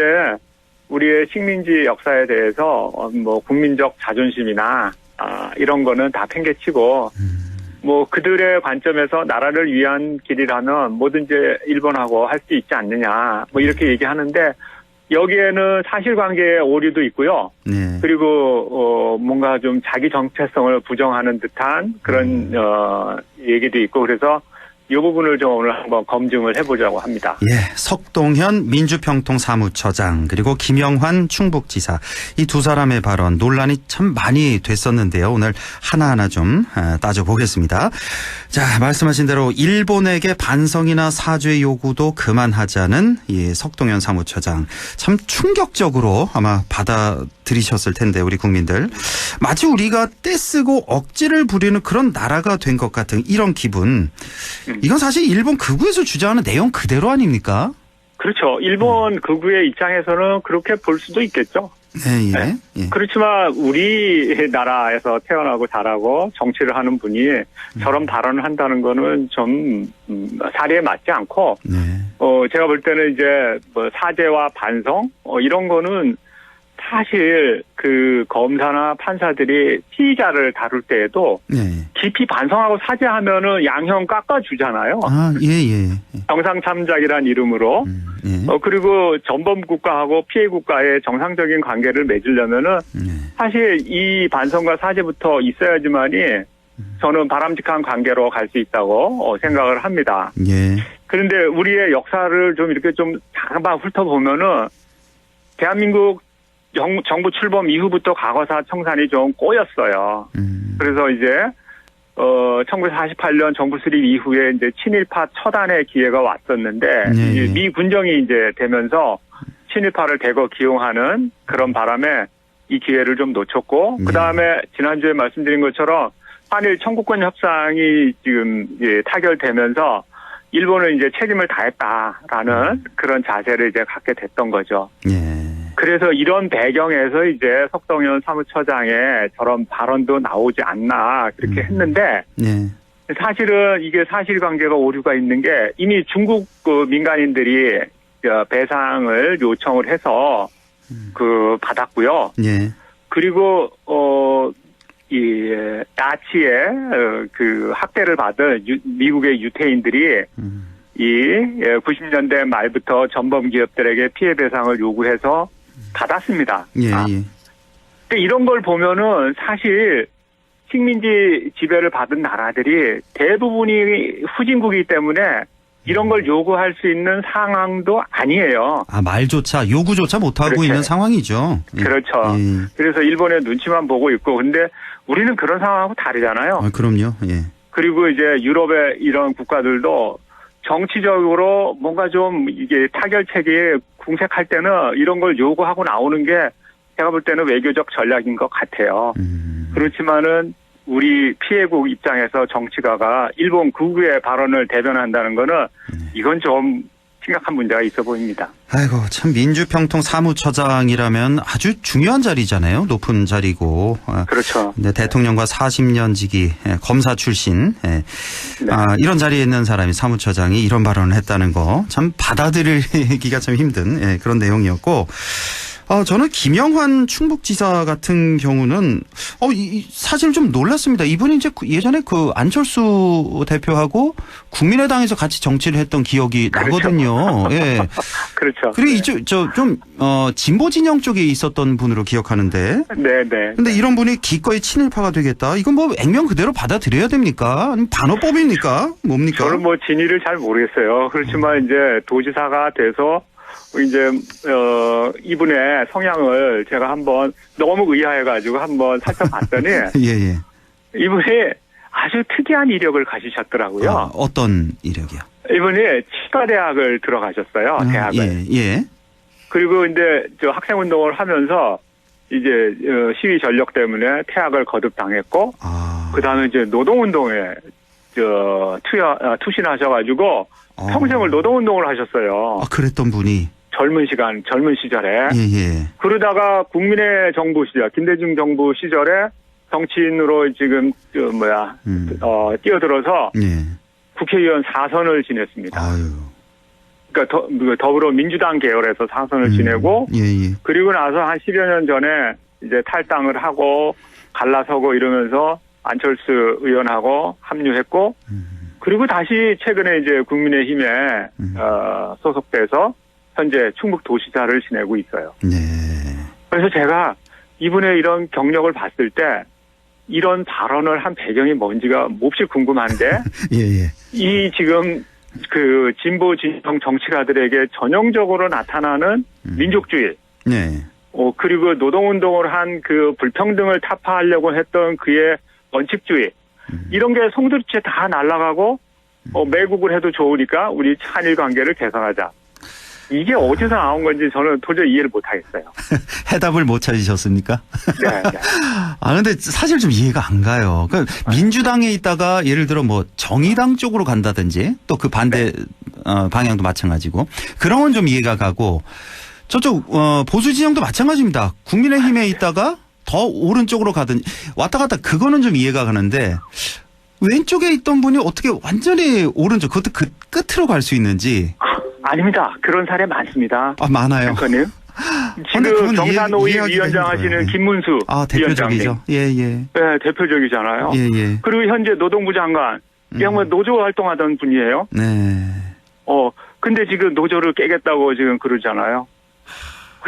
우리의 식민지 역사에 대해서 국민적 자존심이나 이런 거는 다 팽개치고 그들의 관점에서 나라를 위한 길이라면 뭐든지 일본하고 할 수 있지 않느냐 이렇게 얘기하는데 여기에는 사실관계의 오류도 있고요. 그리고 뭔가 좀 자기 정체성을 부정하는 듯한 그런 얘기도 있고 그래서 이 부분을 좀 오늘 한번 검증을 해보자고 합니다. 석동현 민주평통사무처장 그리고 김영환 충북지사 이 두 사람의 발언 논란이 참 많이 됐었는데요. 오늘 하나하나 좀 따져보겠습니다. 자, 말씀하신 대로 일본에게 반성이나 사죄 요구도 그만하자는 이 석동현 사무처장 참 충격적으로 아마 받아들이셨을 텐데 우리 국민들 마치 우리가 떼쓰고 억지를 부리는 그런 나라가 된 것 같은 이런 기분. 이건 사실 일본 극우에서 주장하는 내용 그대로 아닙니까? 그렇죠. 일본 극우의 입장에서는 그렇게 볼 수도 있겠죠. 그렇지만 우리나라에서 태어나고 자라고 정치를 하는 분이 저런 발언을 한다는 거는 좀 사리에 맞지 않고 제가 볼 때는 이제 사죄와 반성 이런 거는 사실 그 검사나 판사들이 피의자를 다룰 때에도 깊이 반성하고 사죄하면은 양형 깎아주잖아요. 정상 참작이란 이름으로. 그리고 전범 국가하고 피해 국가의 정상적인 관계를 맺으려면은 사실 이 반성과 사죄부터 있어야지만이 저는 바람직한 관계로 갈 수 있다고 생각을 합니다. 그런데 우리의 역사를 좀 이렇게 좀 잠깐 훑어보면은 대한민국 정부 출범 이후부터 과거사 청산이 좀 꼬였어요. 그래서 이제 1948년 정부 수립 이후에 이제 친일파 처단의 기회가 왔었는데 미 군정이 이제 되면서 친일파를 대거 기용하는 그런 바람에 이 기회를 좀 놓쳤고 그다음에 지난주에 말씀드린 것처럼 한일 청구권 협상이 지금 이제 타결되면서 일본은 이제 책임을 다했다라는 그런 자세를 이제 갖게 됐던 거죠. 그래서 이런 배경에서 이제 석동현 사무처장의 저런 발언도 나오지 않나 그렇게 했는데 사실은 이게 사실관계가 오류가 있는 게 이미 중국 그 민간인들이 배상을 요청을 해서 그 받았고요. 그리고 이 나치의 그 학대를 받은 미국의 유태인들이 이 90년대 말부터 전범 기업들에게 피해 배상을 요구해서 받았습니다. 이런 걸 보면은 사실 식민지 지배를 받은 나라들이 대부분이 후진국이기 때문에 이런 걸 요구할 수 있는 상황도 아니에요. 말조차 요구조차 못하고 있는 상황이죠. 그렇죠. 그래서 일본의 눈치만 보고 있고 근데 우리는 그런 상황하고 다르잖아요. 그럼요. 그리고 이제 유럽의 이런 국가들도 정치적으로 뭔가 좀 이게 타결책이 궁색할 때는 이런 걸 요구하고 나오는 게 제가 볼 때는 외교적 전략인 것 같아요. 그렇지만은 우리 피해국 입장에서 정치가가 일본 극우의 발언을 대변한다는 거는 이건 좀 심각한 문제가 있어 보입니다. 아이고 참 민주평통사무처장이라면 아주 중요한 자리잖아요. 높은 자리고. 그렇죠. 네, 대통령과 40년 지기 검사 출신 이런 자리에 있는 사람이 사무처장이 이런 발언을 했다는 거 참 받아들이기가 참 힘든 그런 내용이었고 저는 김영환 충북지사 같은 경우는 사실 좀 놀랐습니다. 이분이 이제 예전에 그 안철수 대표하고 국민의당에서 같이 정치를 했던 기억이 나거든요. 그렇죠. 그리고 좀 진보 진영 쪽에 있었던 분으로 기억하는데. 네네. 근데 이런 분이 기꺼이 친일파가 되겠다. 이건 뭐 액면 그대로 받아들여야 됩니까? 아니면 반어법입니까? 뭡니까? 저는 뭐 진위를 잘 모르겠어요. 그렇지만 이제 도지사가 돼서 이제 이분의 성향을 제가 한번 너무 의아해가지고 한번 살펴봤더니 이분이 아주 특이한 이력을 가지셨더라고요. 어떤 이력이요? 이분이 치과대학을 들어가셨어요. 대학을. 그리고 이제 저 학생운동을 하면서 이제 시위 전력 때문에 퇴학을 거듭당했고 그다음에 이제 노동운동에 투신하셔가지고 평생을 노동운동을 하셨어요. 그랬던 분이. 젊은 시절에. 그러다가 국민의 정부 시절, 김대중 정부 시절에 정치인으로 지금, 뛰어들어서 국회의원 4선을 지냈습니다. 그러니까 더불어민주당 계열에서 4선을 지내고, 그리고 나서 한 10여 년 전에 이제 탈당을 하고, 갈라서고 이러면서 안철수 의원하고 합류했고, 그리고 다시 최근에 이제 국민의힘에 소속돼서 현재 충북도시사를 지내고 있어요. 그래서 제가 이분의 이런 경력을 봤을 때 이런 발언을 한 배경이 뭔지가 몹시 궁금한데 이 지금 그 진보 진영 정치가들에게 전형적으로 나타나는 민족주의 그리고 노동운동을 한 그 불평등을 타파하려고 했던 그의 원칙주의 이런 게 송두리째 다 날아가고 매국을 해도 좋으니까 우리 한일 관계를 개선하자. 이게 어디서 나온 건지 저는 도저히 이해를 못 하겠어요. 해답을 못 찾으셨습니까? 네. 근데 사실 좀 이해가 안 가요. 그러니까 민주당에 있다가 예를 들어 뭐 정의당 쪽으로 간다든지 또 그 반대 방향도 마찬가지고 그런 건 좀 이해가 가고 저쪽 보수 진영도 마찬가지입니다. 국민의힘에 있다가 더 오른쪽으로 가든 왔다 갔다 그거는 좀 이해가 가는데 왼쪽에 있던 분이 어떻게 완전히 오른쪽 그것도 그 끝으로 갈 수 있는지. 아닙니다. 그런 사례 많습니다. 많아요. 지금 경사노위 위원장 하시는 김문수 대표적이죠. 네, 대표적이잖아요. 예. 그리고 현재 노동부 장관 이 양반 노조 활동하던 분이에요. 네. 근데 지금 노조를 깨겠다고 지금 그러잖아요.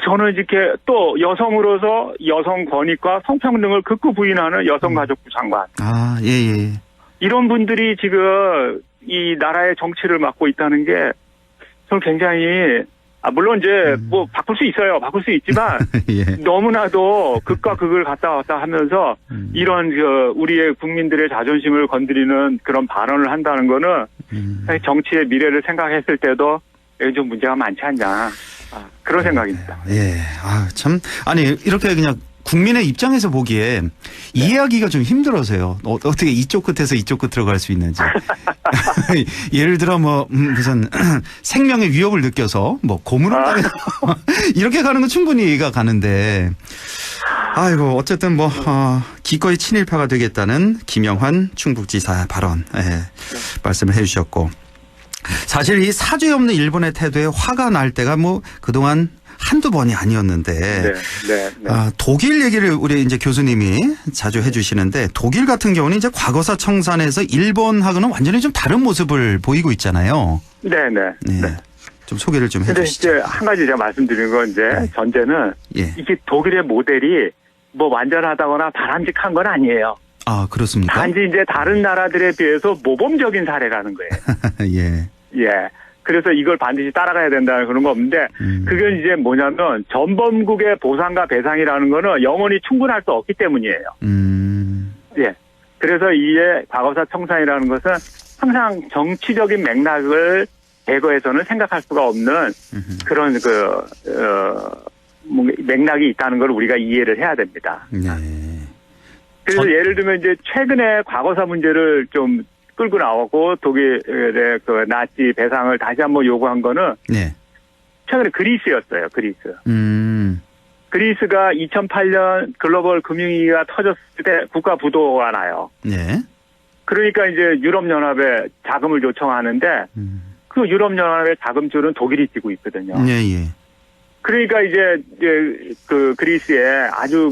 저는 이렇게 또 여성으로서 여성 권익과 성평등을 극구 부인하는 여성가족부 장관. 예. 이런 분들이 지금 이 나라의 정치를 맡고 있다는 게 저는 굉장히 물론 이제 뭐 바꿀 수 있어요. 바꿀 수 있지만 예. 너무나도 극과 극을 갔다 왔다 하면서 이런 우리의 국민들의 자존심을 건드리는 그런 발언을 한다는 거는 정치의 미래를 생각했을 때도 좀 문제가 많지 않냐. 그런 생각입니다. 예. 참 아니 이렇게 그냥 국민의 입장에서 보기에 이해하기가 좀 힘들어서요. 어떻게 이쪽 끝에서 이쪽 끝으로 갈 수 있는지. 예를 들어 무슨 생명의 위협을 느껴서 고문을 당해서 이렇게 가는 건 충분히 이해가 가는데 아이고 어쨌든 기꺼이 친일파가 되겠다는 김영환 충북지사 발언 말씀을 해 주셨고 사실 이 사죄 없는 일본의 태도에 화가 날 때가 그동안 한두 번이 아니었는데 독일 얘기를 우리 이제 교수님이 자주 해주시는데 독일 같은 경우는 이제 과거사 청산에서 일본하고는 완전히 좀 다른 모습을 보이고 있잖아요. 네. 좀 소개를 좀 근데 해주시죠. 이제 한 가지 제가 말씀드리는 건 이제 전제는 이게 독일의 모델이 완전하다거나 바람직한 건 아니에요. 그렇습니까? 단지 이제 다른 나라들에 비해서 모범적인 사례라는 거예요. 예. 그래서 이걸 반드시 따라가야 된다는 그런 거 없는데 그게 이제 뭐냐면 전범국의 보상과 배상이라는 거는 영원히 충분할 수 없기 때문이에요. 예. 그래서 이에 과거사 청산이라는 것은 항상 정치적인 맥락을 대거에서는 생각할 수가 없는 그런 맥락이 있다는 걸 우리가 이해를 해야 됩니다. 그래서 예를 들면 이제 최근에 과거사 문제를 좀 끌고 나오고 독일의 나치 배상을 다시 한번 요구한 거는 최근에 그리스였어요. 그리스가 2008년 글로벌 금융위기가 터졌을 때 국가 부도가 나요. 그러니까 이제 유럽연합에 자금을 요청하는데 그 유럽연합의 자금줄은 독일이 쥐고 있거든요. 그러니까 이제 그 그리스에 아주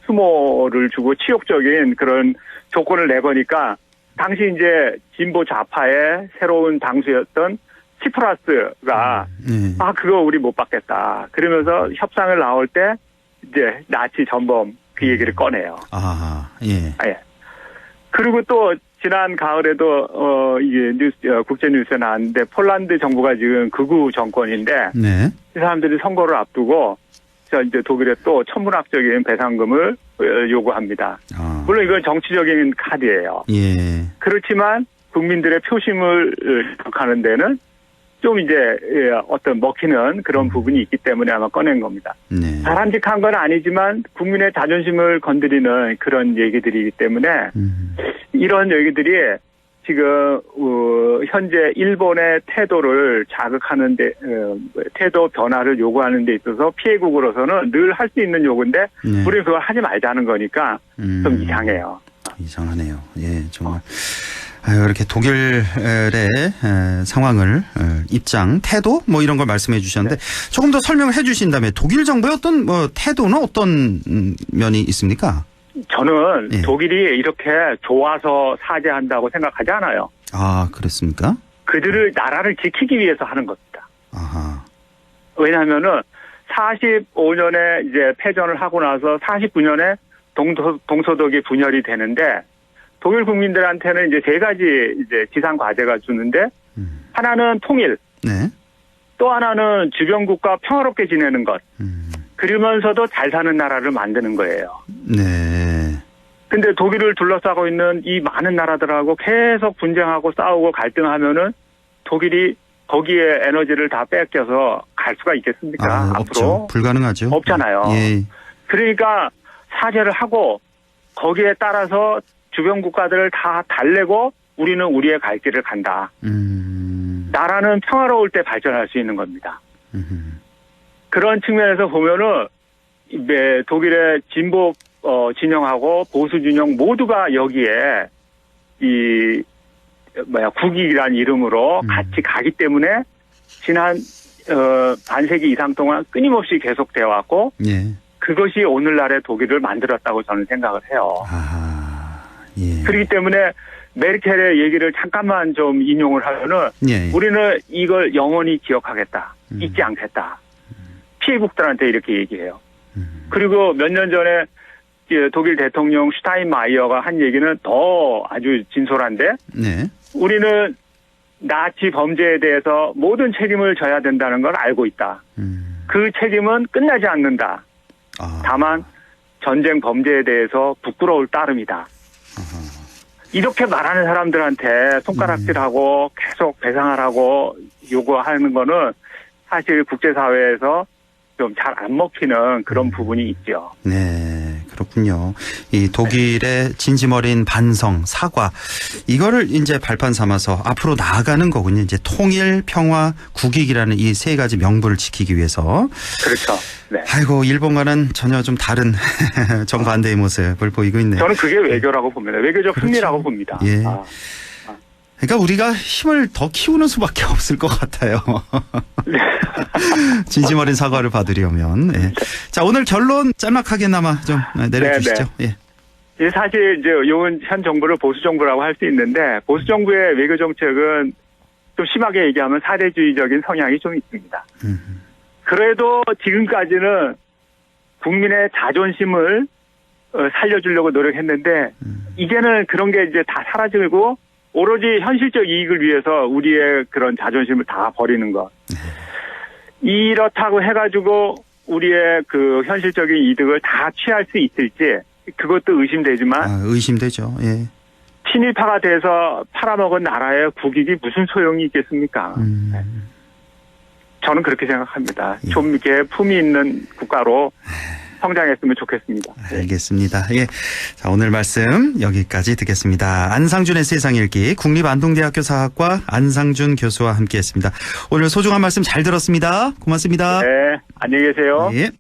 수모를 주고 치욕적인 그런 조건을 내거니까 당시 이제 진보 좌파의 새로운 당수였던 시프라스가 그거 우리 못 받겠다. 그러면서 협상을 나올 때 이제 나치 전범 그 얘기를 꺼내요. 그리고 또 지난 가을에도 이게 국제 뉴스에 나왔는데 폴란드 정부가 지금 극우 정권인데 이 사람들이 선거를 앞두고 이제 독일에 또 천문학적인 배상금을 요구합니다. 물론 이건 정치적인 카드예요. 그렇지만 국민들의 표심을 하는 데는 좀 이제 어떤 먹히는 그런 부분이 있기 때문에 아마 꺼낸 겁니다. 바람직한 건 아니지만 국민의 자존심을 건드리는 그런 얘기들이기 때문에 이런 얘기들이 지금 현재 일본의 태도를 자극하는 데 태도 변화를 요구하는 데 있어서 피해국으로서는 늘 할 수 있는 요구인데 우리는 그걸 하지 말자는 거니까 좀 이상해요. 이상하네요. 예, 정말. 이렇게 독일의 상황을 입장, 태도 이런 걸 말씀해 주셨는데 조금 더 설명을 해 주신다면 독일 정부의 어떤 태도는 어떤 면이 있습니까? 저는 독일이 이렇게 좋아서 사죄한다고 생각하지 않아요. 그렇습니까? 그들을 나라를 지키기 위해서 하는 겁니다. 왜냐하면은 45년에 이제 패전을 하고 나서 49년에 동서독이 분열이 되는데 독일 국민들한테는 이제 세 가지 이제 지상 과제가 주는데 하나는 통일, 또 하나는 주변국과 평화롭게 지내는 것. 그러면서도 잘 사는 나라를 만드는 거예요. 근데 독일을 둘러싸고 있는 이 많은 나라들하고 계속 분쟁하고 싸우고 갈등하면은 독일이 거기에 에너지를 다 뺏겨서 갈 수가 있겠습니까? 앞으로 없죠. 불가능하죠. 없잖아요. 그러니까 사죄를 하고 거기에 따라서 주변 국가들을 다 달래고 우리는 우리의 갈 길을 간다. 나라는 평화로울 때 발전할 수 있는 겁니다. 그런 측면에서 보면은 독일의 진보 진영하고 보수 진영 모두가 여기에 국익이라는 이름으로 같이 가기 때문에 지난 반세기 이상 동안 끊임없이 계속되어 왔고 예. 그것이 오늘날의 독일을 만들었다고 저는 생각을 해요. 예. 그렇기 때문에 메르켈의 얘기를 잠깐만 좀 인용을 하면은 예. 우리는 이걸 영원히 기억하겠다. 잊지 않겠다. 피해국들한테 이렇게 얘기해요. 그리고 몇 년 전에 독일 대통령 슈타인마이어가 한 얘기는 더 아주 진솔한데 네. 우리는 나치 범죄에 대해서 모든 책임을 져야 된다는 걸 알고 있다. 그 책임은 끝나지 않는다. 다만 전쟁 범죄에 대해서 부끄러울 따름이다. 이렇게 말하는 사람들한테 손가락질하고 계속 배상하라고 요구하는 거는 사실 국제사회에서 좀 잘 안 먹히는 그런 부분이 있죠. 네, 그렇군요. 이 독일의 진심 어린 반성, 사과, 이거를 이제 발판 삼아서 앞으로 나아가는 거군요. 이제 통일, 평화, 국익이라는 이 세 가지 명분을 지키기 위해서. 그렇죠. 네. 아이고, 일본과는 전혀 좀 다른 정반대의 모습을 보이고 있네요. 저는 그게 외교라고 봅니다. 외교적 그렇죠. 승리라고 봅니다. 예. 그러니까 우리가 힘을 더 키우는 수밖에 없을 것 같아요. 진심 어린 사과를 받으려면. 예. 자, 오늘 결론 짤막하게나마 좀 내려주시죠. 네. 예. 사실 이제 현 정부를 보수 정부라고 할 수 있는데 보수 정부의 외교 정책은 좀 심하게 얘기하면 사대주의적인 성향이 좀 있습니다. 그래도 지금까지는 국민의 자존심을 살려주려고 노력했는데 이제는 그런 게 이제 다 사라지고 오로지 현실적 이익을 위해서 우리의 그런 자존심을 다 버리는 것. 이렇다고 해가지고 우리의 그 현실적인 이득을 다 취할 수 있을지 그것도 의심되지만. 의심되죠. 예. 친일파가 돼서 팔아먹은 나라의 국익이 무슨 소용이 있겠습니까? 저는 그렇게 생각합니다. 예. 좀 이렇게 품이 있는 국가로 성장했으면 좋겠습니다. 알겠습니다. 예. 자, 오늘 말씀 여기까지 듣겠습니다. 안상준의 세상 읽기 국립안동대학교 사학과 안상준 교수와 함께했습니다. 오늘 소중한 말씀 잘 들었습니다. 고맙습니다. 네, 안녕히 계세요. 예.